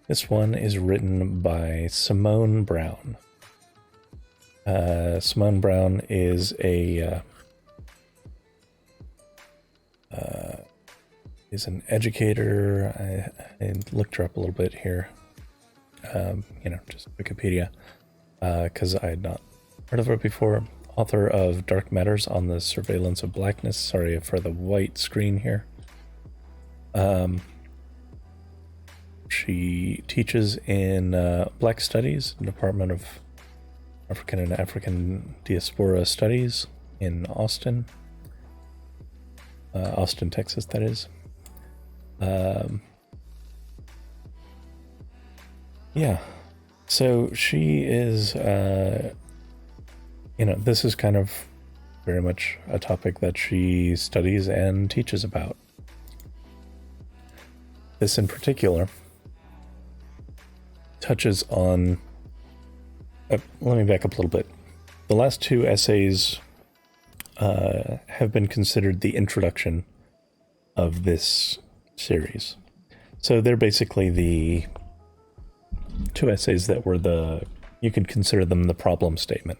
This one is written by Simone Brown. Simone Brown is an educator. I looked her up a little bit here. Just Wikipedia, because I had not heard of her before. Author of Dark Matters on the Surveillance of Blackness. Sorry for the white screen here. She teaches in Black Studies, Department of African and African Diaspora Studies in Austin, Texas, that is. Yeah, so she is, this is kind of very much a topic that she studies and teaches about. This in particular touches on, let me back up a little bit. The last two essays have been considered the introduction of this series. So they're basically the two essays that were you could consider them the problem statement.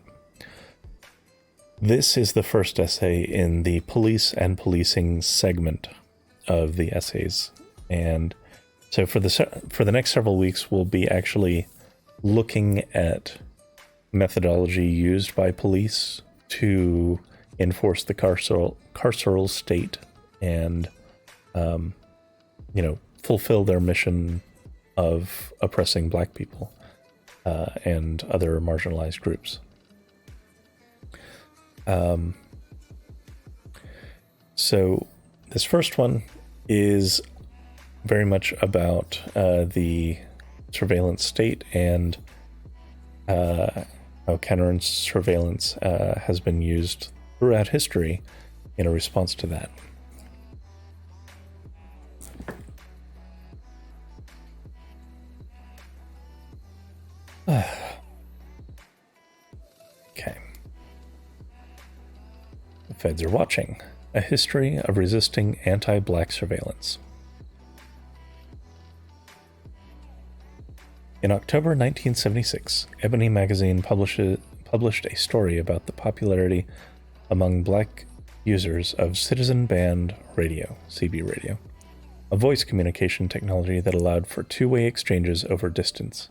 This is the first essay in the police and policing segment of the essays. And so for the next several weeks, we'll be actually looking at methodology used by police to enforce the carceral state and, fulfill their mission of oppressing Black people and other marginalized groups. So this first one is very much about the surveillance state and how counter-surveillance has been used throughout history in a response to that. Okay. The Feds are watching. A history of resisting anti-Black surveillance. In October 1976, Ebony magazine published a story about the popularity among Black users of Citizen Band Radio, CB radio, a voice communication technology that allowed for two-way exchanges over distance.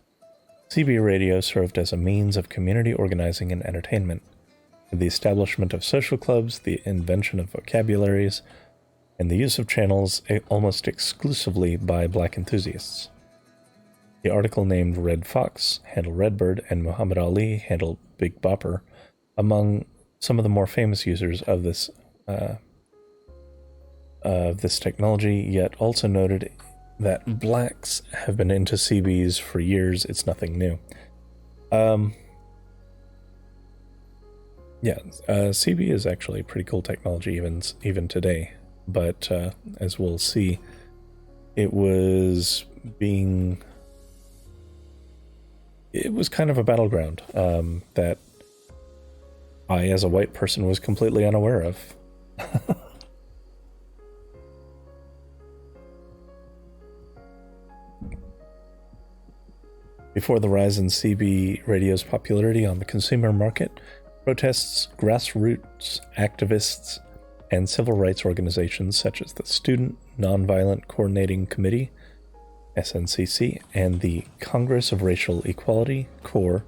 CB radio served as a means of community organizing and entertainment, with the establishment of social clubs, the invention of vocabularies, and the use of channels almost exclusively by Black enthusiasts. The article named Red Fox, handled Redbird, and Muhammad Ali, handled Big Bopper, among some of the more famous users of this technology, yet also noted that Blacks have been into CBs for years. It's nothing new. CB is actually pretty cool technology even today, but as we'll see, it was kind of a battleground that I, as a white person, was completely unaware of. Before the rise in CB radio's popularity on the consumer market, protests, grassroots activists, and civil rights organizations such as the Student Nonviolent Coordinating Committee, SNCC, and the Congress of Racial Equality, CORE,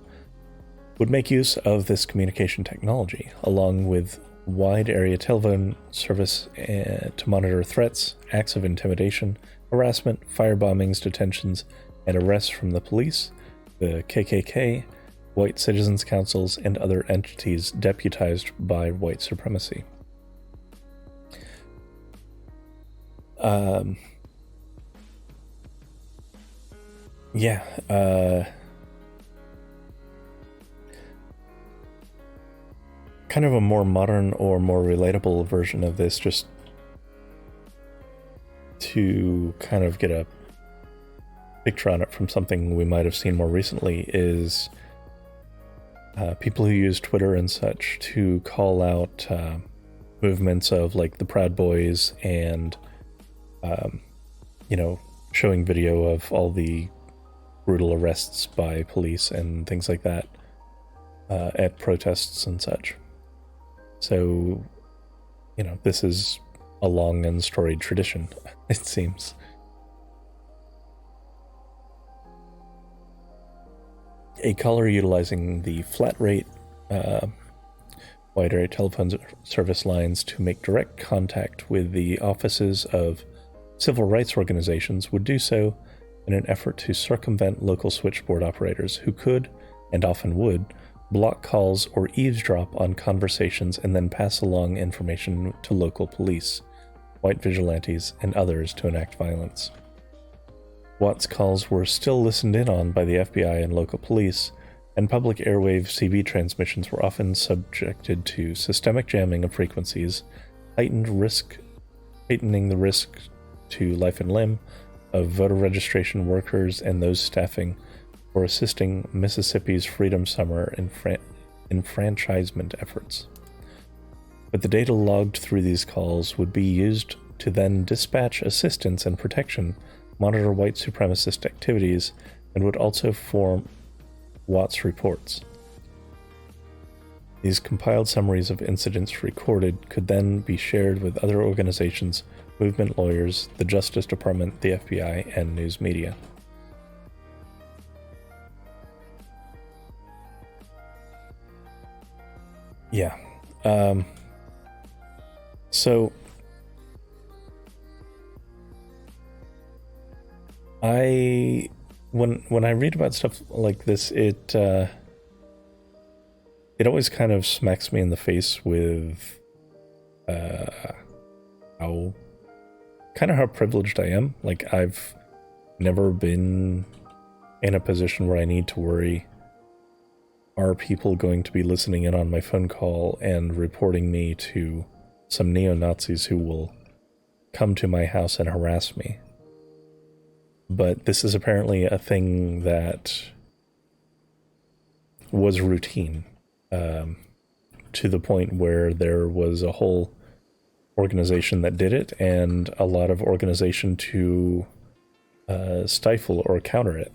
would make use of this communication technology, along with wide area telephone service to monitor threats, acts of intimidation, harassment, firebombings, detentions, and arrests from the police, the KKK, white citizens councils, and other entities deputized by white supremacy. Kind of a more modern or more relatable version of this, just to kind of get a picture on it from something we might have seen more recently, is people who use Twitter and such to call out movements of like the Proud Boys and showing video of all the brutal arrests by police and things like that at protests and such. So, this is a long and storied tradition, it seems. A caller utilizing the flat rate wide area telephone service lines to make direct contact with the offices of civil rights organizations would do so in an effort to circumvent local switchboard operators who could, and often would, block calls or eavesdrop on conversations and then pass along information to local police, white vigilantes, and others to enact violence. Watt's calls were still listened in on by the FBI and local police, and public airwave CB transmissions were often subjected to systemic jamming of frequencies, heightening the risk to life and limb of voter registration workers and those staffing or assisting Mississippi's Freedom Summer enfranchisement efforts. But the data logged through these calls would be used to then dispatch assistance and protection, monitor white supremacist activities, and would also form Watt's reports. These compiled summaries of incidents recorded could then be shared with other organizations, movement lawyers, the Justice Department, the FBI, and news media. Yeah. So when I read about stuff like this, it always kind of smacks me in the face with how privileged I am. Like, I've never been in a position where I need to worry, are people going to be listening in on my phone call and reporting me to some neo-Nazis who will come to my house and harass me? But this is apparently a thing that was routine, to the point where there was a whole organization that did it, and a lot of organization to stifle or counter it.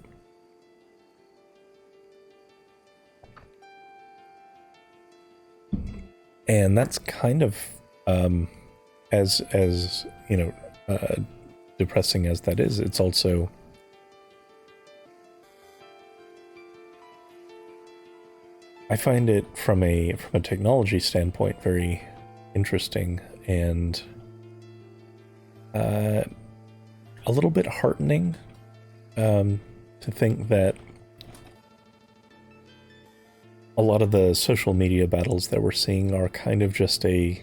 And that's kind of, as depressing as that is, it's also I find it from a technology standpoint very interesting and a little bit heartening to think that a lot of the social media battles that we're seeing are kind of just a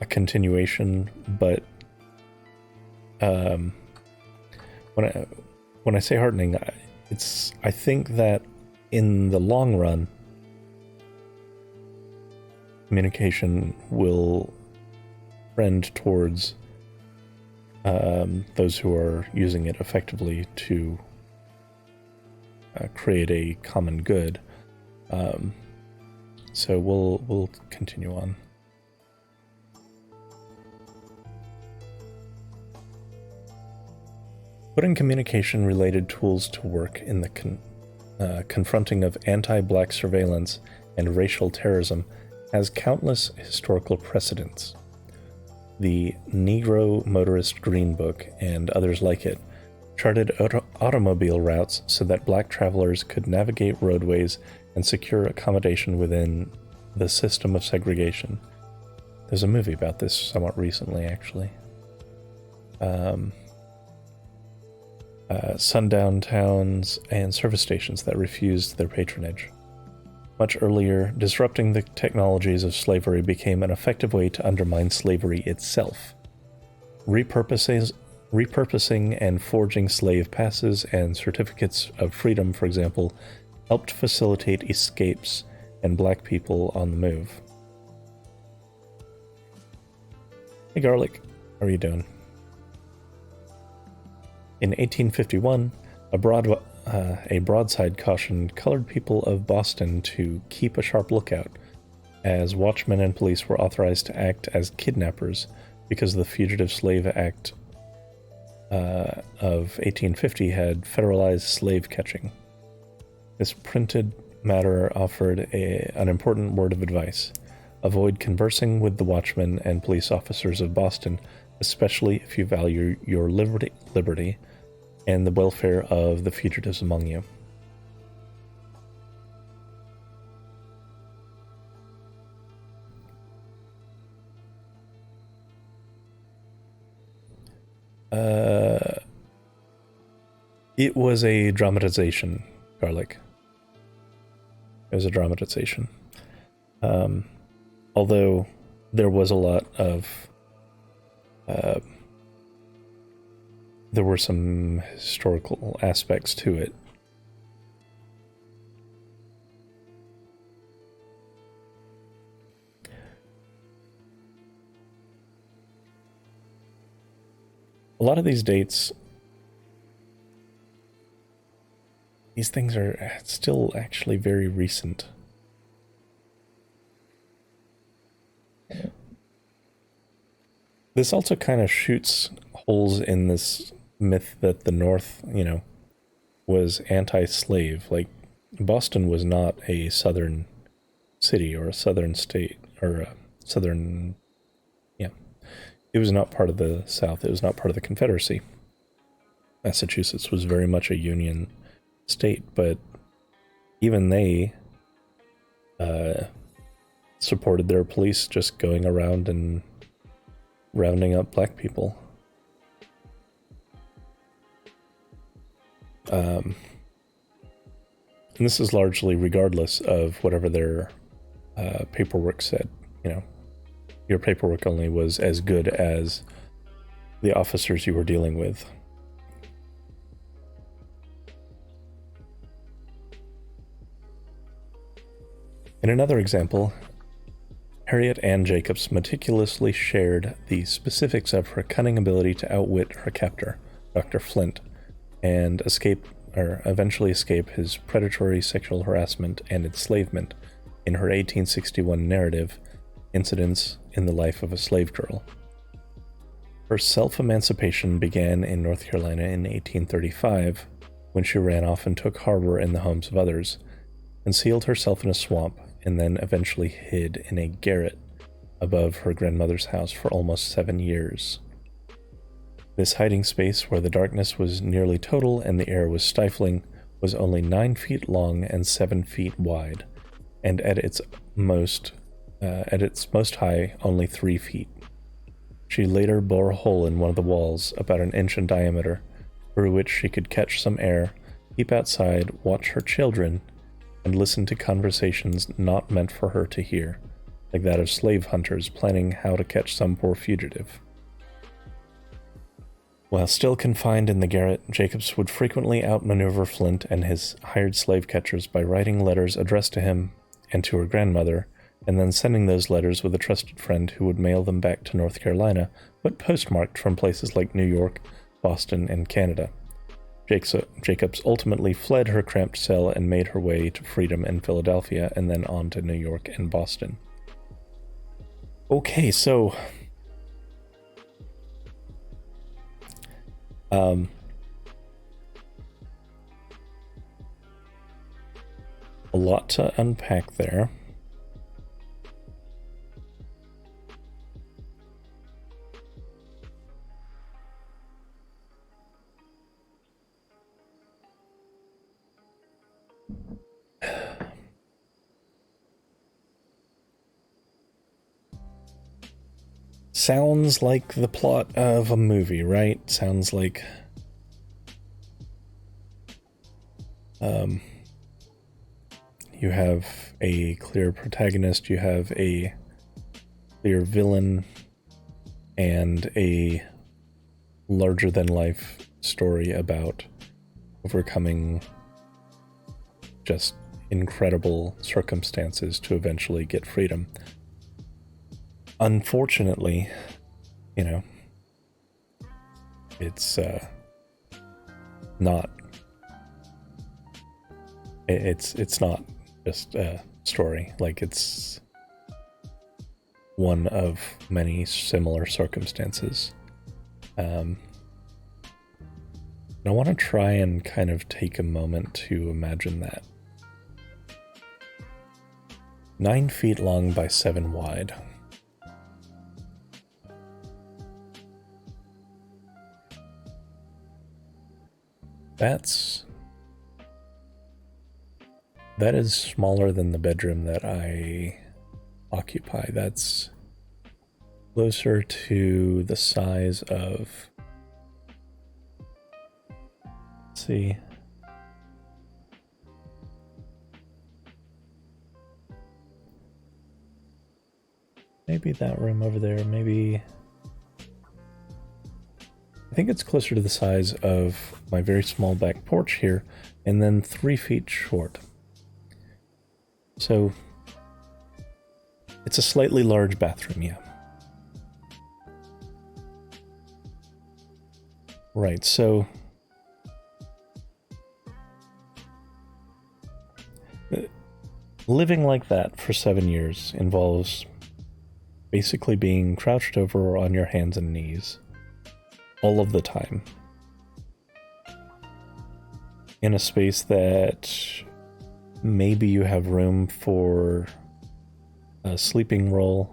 continuation, but when I say heartening, I think that in the long run, communication will trend towards those who are using it effectively to create a common good. So we'll continue on. Putting communication-related tools to work in the confronting of anti-black surveillance and racial terrorism has countless historical precedents. The Negro Motorist Green Book and others like it charted automobile routes so that black travelers could navigate roadways and secure accommodation within the system of segregation. There's a movie about this somewhat recently, actually. Sundown towns and service stations that refused their patronage. Much earlier, disrupting the technologies of slavery became an effective way to undermine slavery itself. Repurposing and forging slave passes and certificates of freedom, for example, helped facilitate escapes and black people on the move. Hey Garlic, how are you doing? In 1851, a broadside cautioned colored people of Boston to keep a sharp lookout, as watchmen and police were authorized to act as kidnappers because the Fugitive Slave Act of 1850 had federalized slave catching. This printed matter offered an important word of advice. Avoid conversing with the watchmen and police officers of Boston, especially if you value your liberty and the welfare of the fugitives among you. It was a dramatization, Garlic. It was a dramatization. Although there was a lot of... there were some historical aspects to it. A lot of these dates, these things are still actually very recent. This also kind of shoots holes in this myth that the North, was anti-slave. Like, Boston was not a southern city or a southern state or a southern... It was not part of the South. It was not part of the Confederacy. Massachusetts was very much a Union state, but even they supported their police just going around and rounding up black people. And this is largely regardless of whatever their paperwork said. Your paperwork only was as good as the officers you were dealing with. In another example, Harriet Ann Jacobs meticulously shared the specifics of her cunning ability to outwit her captor, Dr. Flint, and eventually escape his predatory sexual harassment and enslavement in her 1861 narrative, Incidents in the Life of a Slave Girl. Her self-emancipation began in North Carolina in 1835, when she ran off and took harbor in the homes of others, concealed herself in a swamp, and then eventually hid in a garret above her grandmother's house for almost 7 years. This hiding space, where the darkness was nearly total and the air was stifling, was only 9 feet long and 7 feet wide, and at its most high, only 3 feet. She later bore a hole in one of the walls, about an inch in diameter, through which she could catch some air, peep outside, watch her children, and listen to conversations not meant for her to hear, like that of slave hunters planning how to catch some poor fugitive. While still confined in the garret, Jacobs would frequently outmaneuver Flint and his hired slave catchers by writing letters addressed to him and to her grandmother, and then sending those letters with a trusted friend who would mail them back to North Carolina, but postmarked from places like New York, Boston, and Canada. Jacobs ultimately fled her cramped cell and made her way to freedom in Philadelphia and then on to New York and Boston. Okay, so... a lot to unpack there. Sounds like the plot of a movie, right? Sounds like... you have a clear protagonist, you have a clear villain, and a larger-than-life story about overcoming just incredible circumstances to eventually get freedom. Unfortunately, it's not. It's not just a story. Like, it's one of many similar circumstances. I want to try and kind of take a moment to imagine that. 9 feet long by 7 wide. That is smaller than the bedroom that I occupy. That's closer to the size of, let's see, maybe that room over there, maybe, I think it's closer to the size of my very small back porch here, and then 3 feet short. So it's a slightly large bathroom, yeah. Right, so living like that for 7 years involves basically being crouched over on your hands and knees all of the time in a space that maybe you have room for a sleeping roll.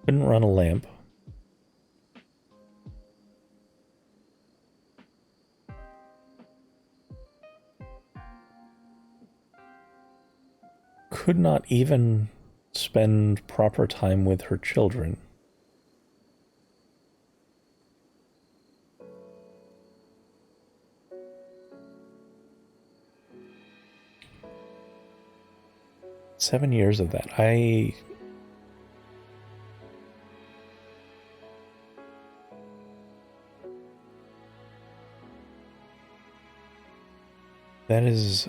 Couldn't run a lamp. Could not even spend proper time with her children. Seven years of that. That is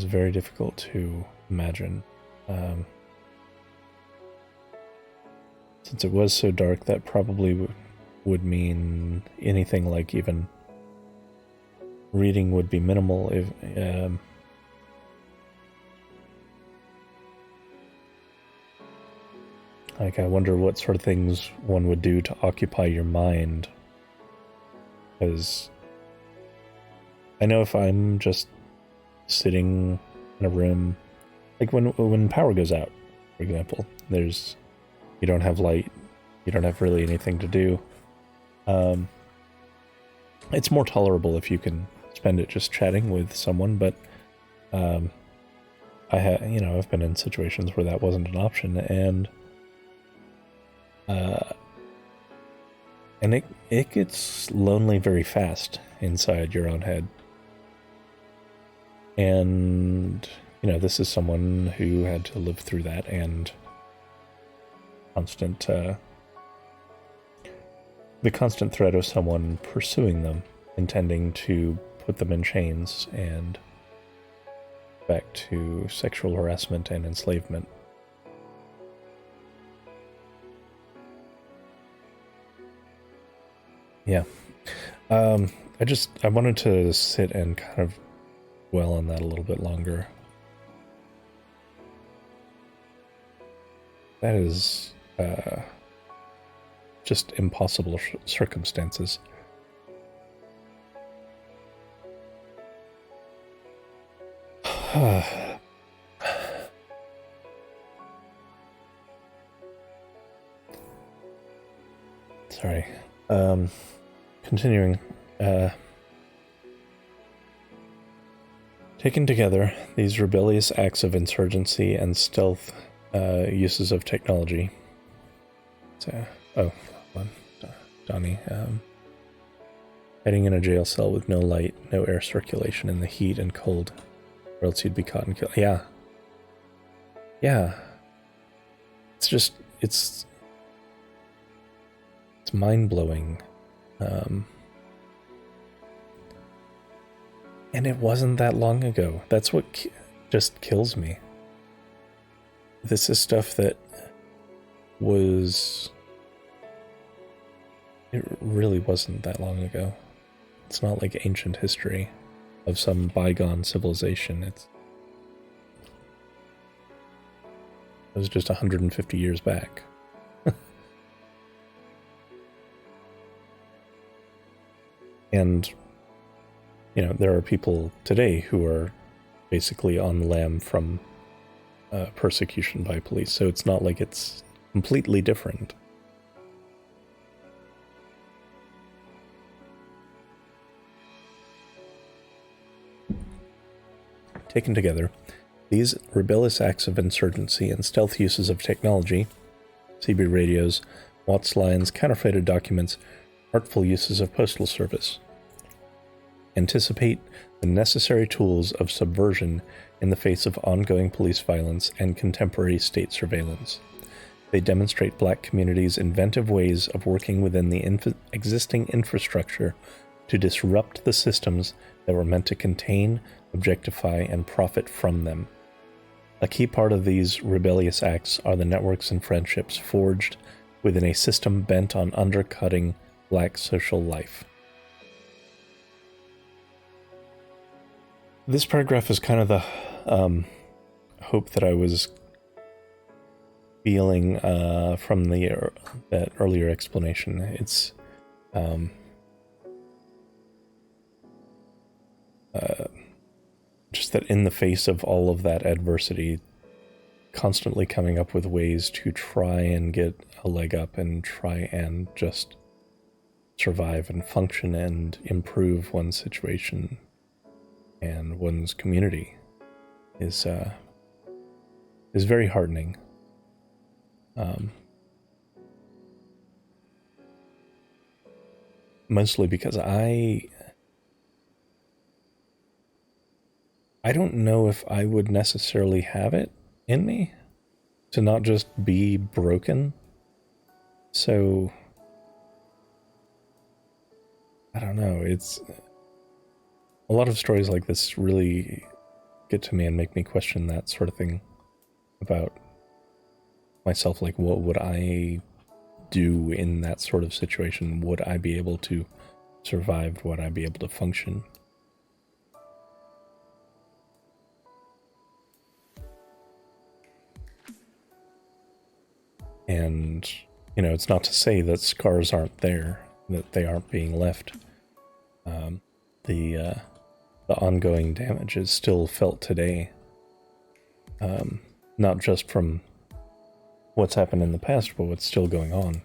very difficult to imagine. Since it was so dark, that probably would mean anything like even reading would be minimal. If like, I wonder what sort of things one would do to occupy your mind. Because I know if I'm just sitting in a room, like when power goes out, for example, you don't have light, you don't have really anything to do. It's more tolerable if you can spend it just chatting with someone, but I've been in situations where that wasn't an option, and it gets lonely very fast inside your own head. And, this is someone who had to live through that, and the constant threat of someone pursuing them, intending to put them in chains and back to sexual harassment and enslavement. Yeah. I wanted to sit and kind of dwell on that a little bit longer. That is just impossible circumstances. Sorry. Continuing. Taken together, these rebellious acts of insurgency and stealth uses of technology. Donnie. Hiding in a jail cell with no light, no air circulation in the heat and cold, or else you'd be caught and killed. Yeah. It's mind-blowing. And it wasn't that long ago. That's what just kills me. This is stuff that it really wasn't that long ago. It's not like ancient history of some bygone civilization. It was just 150 years back. And, there are people today who are basically on the lam from persecution by police, so it's not like it's completely different. Taken together, these rebellious acts of insurgency and stealth uses of technology, CB radios, Watts lines, counterfeited documents, artful uses of postal service, anticipate the necessary tools of subversion in the face of ongoing police violence and contemporary state surveillance. They demonstrate black communities' inventive ways of working within the existing infrastructure to disrupt the systems that were meant to contain, objectify, and profit from them. A key part of these rebellious acts are the networks and friendships forged within a system bent on undercutting black social life. This paragraph is kind of the hope that I was feeling from that earlier explanation. It's just that in the face of all of that adversity, constantly coming up with ways to try and get a leg up and try and just survive and function and improve one's situation and one's community is very heartening. Mostly because I don't know if I would necessarily have it in me to not just be broken. So I don't know, it's a lot of stories like this really get to me and make me question that sort of thing about myself. Like, what would I do in that sort of situation? Would I be able to survive? Would I be able to function? And, it's not to say that scars aren't there, that they aren't being left. The ongoing damage is still felt today. Not just from what's happened in the past, but what's still going on.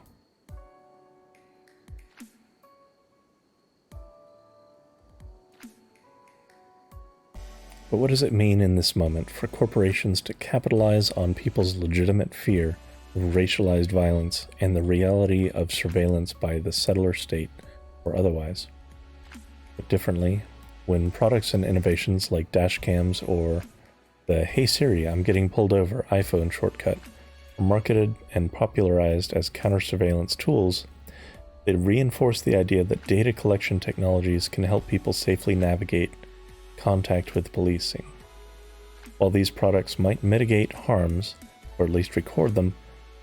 But what does it mean in this moment for corporations to capitalize on people's legitimate fear of racialized violence and the reality of surveillance by the settler state or otherwise? But differently, when products and innovations like dash cams or the "Hey Siri, I'm getting pulled over" iPhone shortcut are marketed and popularized as counter-surveillance tools, they reinforce the idea that data collection technologies can help people safely navigate contact with policing. While these products might mitigate harms, or at least record them,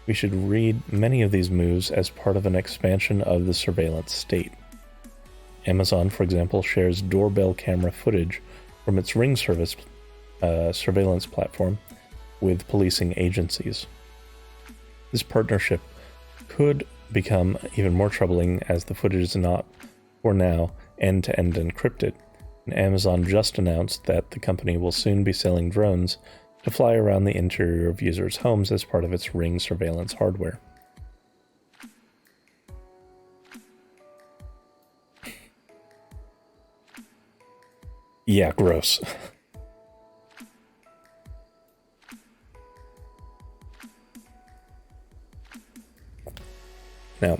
we should read many of these moves as part of an expansion of the surveillance state. Amazon, for example, shares doorbell camera footage from its Ring service surveillance platform with policing agencies. This partnership could become even more troubling as the footage is not, for now, end-to-end encrypted. And Amazon just announced that the company will soon be selling drones to fly around the interior of users' homes as part of its Ring surveillance hardware. Yeah, gross. Now,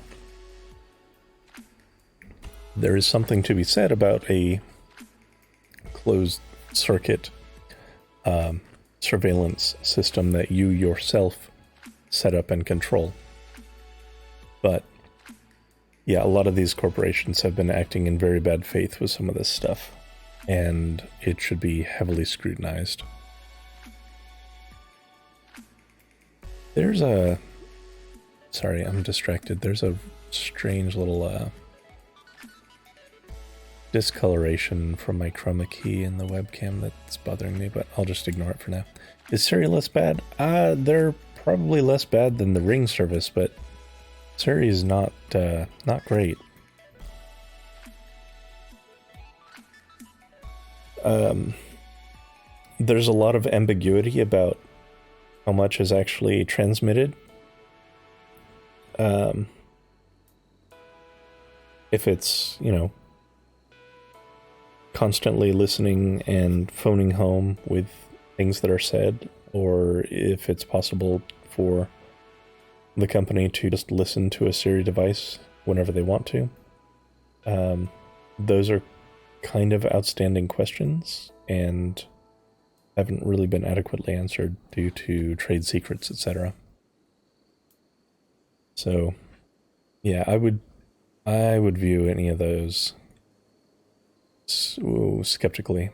there is something to be said about a closed circuit surveillance system that you yourself set up and control. But yeah, a lot of these corporations have been acting in very bad faith with some of this stuff, and it should be heavily scrutinized. There's a... Sorry, I'm distracted. There's a strange little discoloration from my chroma key in the webcam that's bothering me, but I'll just ignore it for now. Is Siri less bad? They're probably less bad than the Ring service, but Siri is not great. There's a lot of ambiguity about how much is actually transmitted. If it's, constantly listening and phoning home with things that are said, or if it's possible for the company to just listen to a Siri device whenever they want to. Those are kind of outstanding questions and haven't really been adequately answered due to trade secrets, etc. So, yeah, I would view any of those skeptically.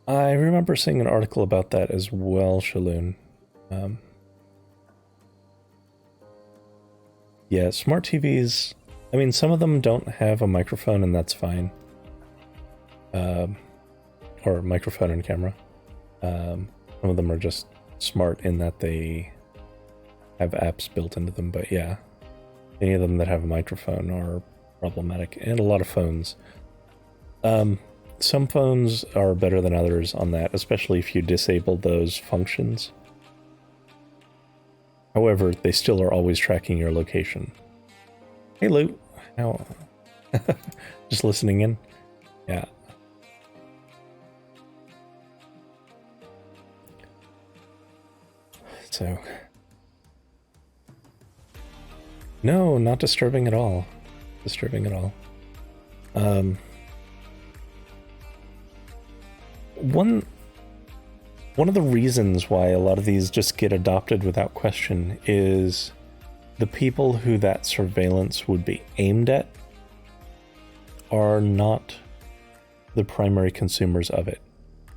I remember seeing an article about that as well, Shaloon. Yeah, smart TVs, I mean, some of them don't have a microphone, and that's fine. Or microphone and camera. Some of them are just smart in that they have apps built into them, but yeah, any of them that have a microphone are problematic, and a lot of phones. Some phones are better than others on that, especially if you disable those functions. However, they still are always tracking your location. Hey, Lou. How? Just listening in? Yeah. So... No, not disturbing at all. Disturbing at all. One of the reasons why a lot of these just get adopted without question is the people who that surveillance would be aimed at are not the primary consumers of it.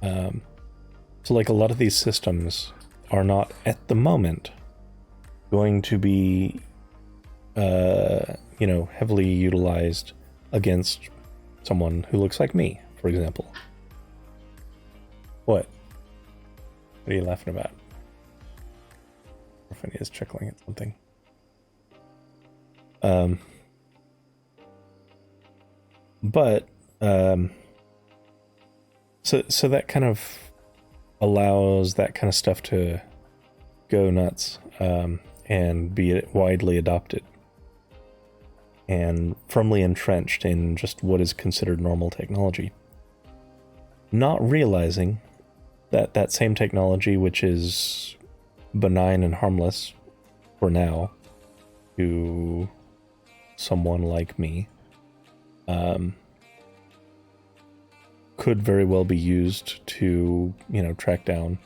So like a lot of these systems are not at the moment going to be heavily utilized against someone who looks like me, for example. What? What are you laughing about? Orphan is chuckling at something. So that kind of allows that kind of stuff to go nuts, and be widely adopted and firmly entrenched in just what is considered normal technology. Not realizing that that same technology, which is benign and harmless for now to someone like me, could very well be used to, track down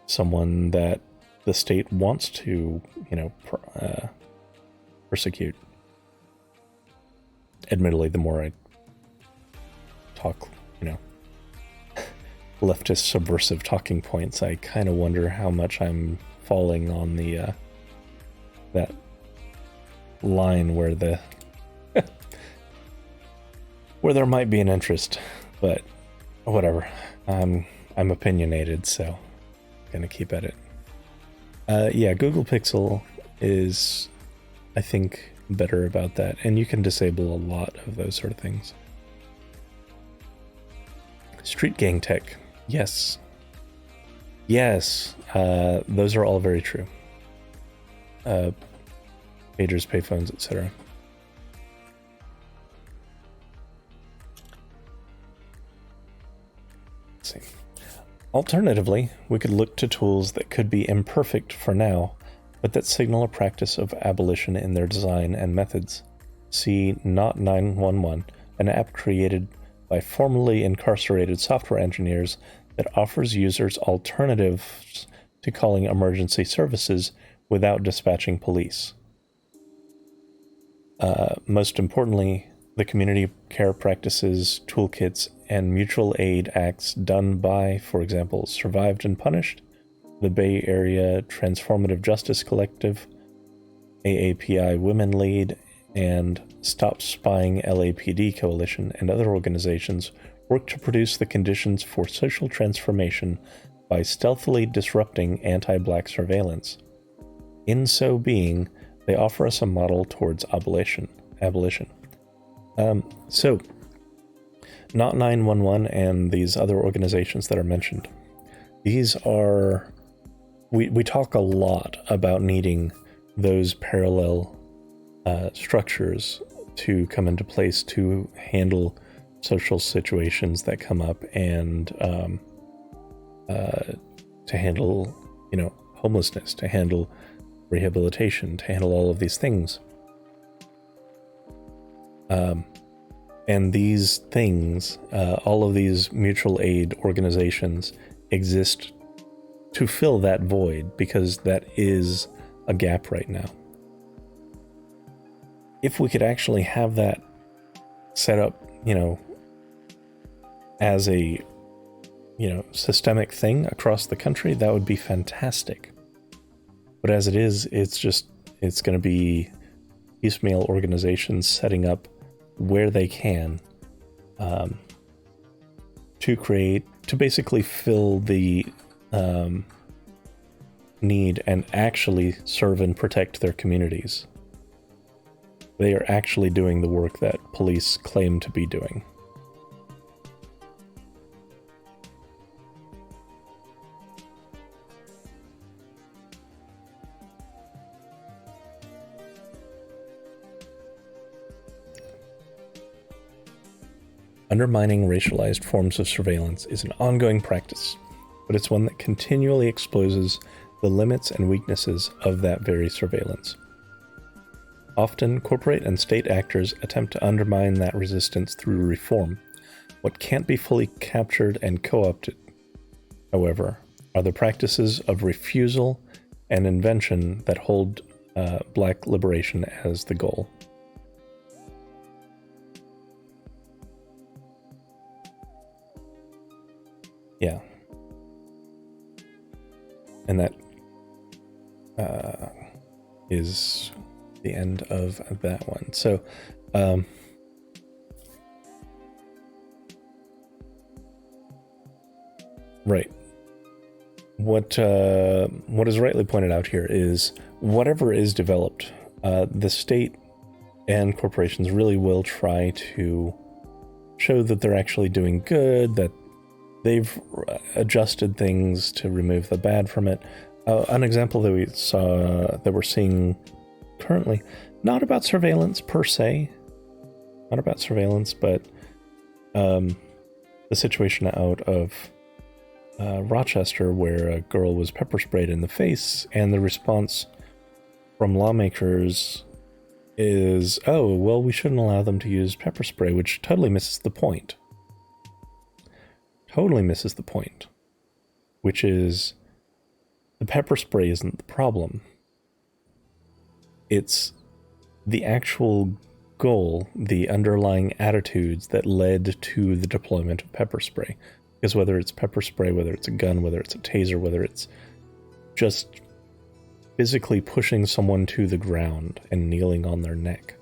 someone that the state wants to, persecute. Admittedly, the more I talk, leftist subversive talking points, I kind of wonder how much I'm falling on the that line where the where there might be an interest, but whatever. I'm opinionated, so I'm gonna keep at it. Yeah, Google Pixel is, I think, better about that, and you can disable a lot of those sort of things. Street gang tech. Yes. Yes. Those are all very true. Pagers, payphones, etc. Let's see. Alternatively, we could look to tools that could be imperfect for now, but that signal a practice of abolition in their design and methods. See Not 911, an app created by formerly incarcerated software engineers that offers users alternatives to calling emergency services without dispatching police. Most importantly, the community care practices, toolkits, and mutual aid acts done by, for example, Survived and Punished, the Bay Area Transformative Justice Collective, AAPI Women Lead, and Stop Spying LAPD Coalition and other organizations work to produce the conditions for social transformation by stealthily disrupting anti-black surveillance. In so being, they offer us a model towards abolition. So, not 911 and these other organizations that are mentioned. These are... We talk a lot about needing those parallel structures to come into place to handle social situations that come up and to handle, homelessness, to handle rehabilitation, to handle all of these things. And these things, all of these mutual aid organizations exist to fill that void, because that is a gap right now. If we could actually have that set up, as a, systemic thing across the country, that would be fantastic. But as it is, it's going to be piecemeal organizations setting up where they can to basically fill the need and actually serve and protect their communities. They are actually doing the work that police claim to be doing. Undermining racialized forms of surveillance is an ongoing practice, but it's one that continually exposes the limits and weaknesses of that very surveillance. Often, corporate and state actors attempt to undermine that resistance through reform. What can't be fully captured and co-opted, however, are the practices of refusal and invention that hold Black liberation as the goal. Yeah. And that is the end of that one. So, right. What is rightly pointed out here is whatever is developed, the state and corporations really will try to show that they're actually doing good, that they've adjusted things to remove the bad from it. An example that we're seeing currently, not about surveillance per se, but the situation out of Rochester, where a girl was pepper sprayed in the face, and the response from lawmakers is, oh, well, we shouldn't allow them to use pepper spray, which totally misses the point. Which is, the pepper spray isn't the problem. It's the actual goal, the underlying attitudes that led to the deployment of pepper spray. Because whether it's pepper spray, whether it's a gun, whether it's a taser, whether it's just physically pushing someone to the ground and kneeling on their neck,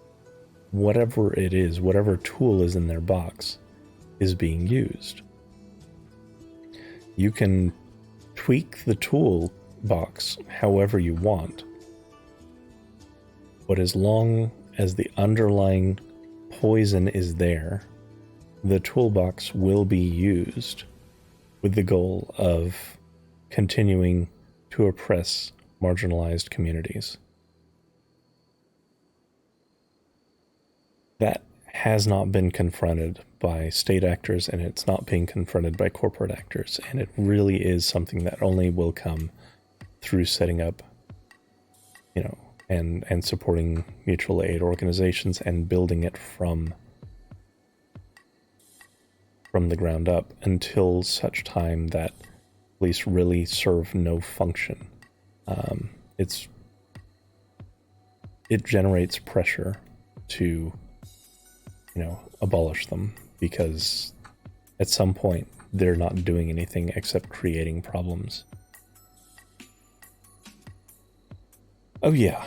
whatever it is, whatever tool is in their box is being used. You can tweak the tool box however you want, but as long as the underlying poison is there, the toolbox will be used with the goal of continuing to oppress marginalized communities. That has not been confronted by state actors, and it's not being confronted by corporate actors, and it really is something that only will come through setting up, and supporting mutual aid organizations and building it from the ground up until such time that police really serve no function. It generates pressure to abolish them, because at some point they're not doing anything except creating problems. Oh yeah,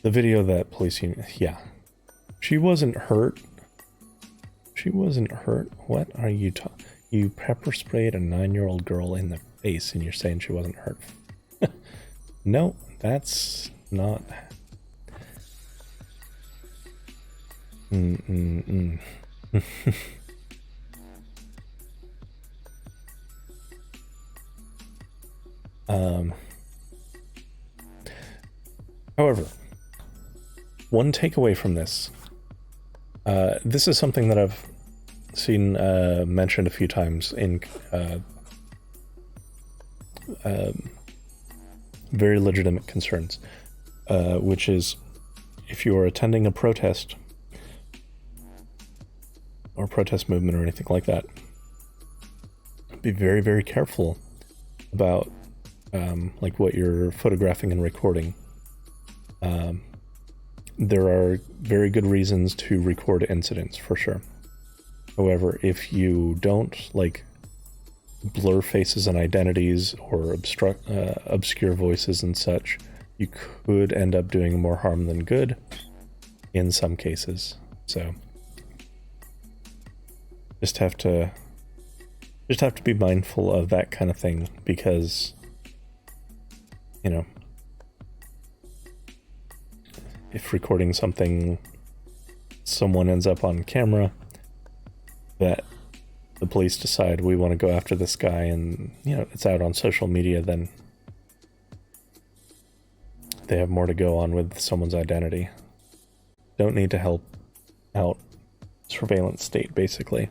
the video that police union, yeah. She wasn't hurt. What are you talking? You pepper sprayed a 9-year-old girl in the face and you're saying she wasn't hurt. No, that's not. However, one takeaway from this, this is something that I've seen mentioned a few times in very legitimate concerns, which is if you are attending a protest or protest movement or anything like that, be very, very careful about like what you're photographing and recording. There are very good reasons to record incidents, for sure. However, if you don't like blur faces and identities or obscure voices and such, you could end up doing more harm than good in some cases. So just have to be mindful of that kind of thing, because, you know, if recording something, someone ends up on camera, that the police decide we want to go after this guy, and, you know, it's out on social media, then they have more to go on with someone's identity. Don't need to help out surveillance state, basically.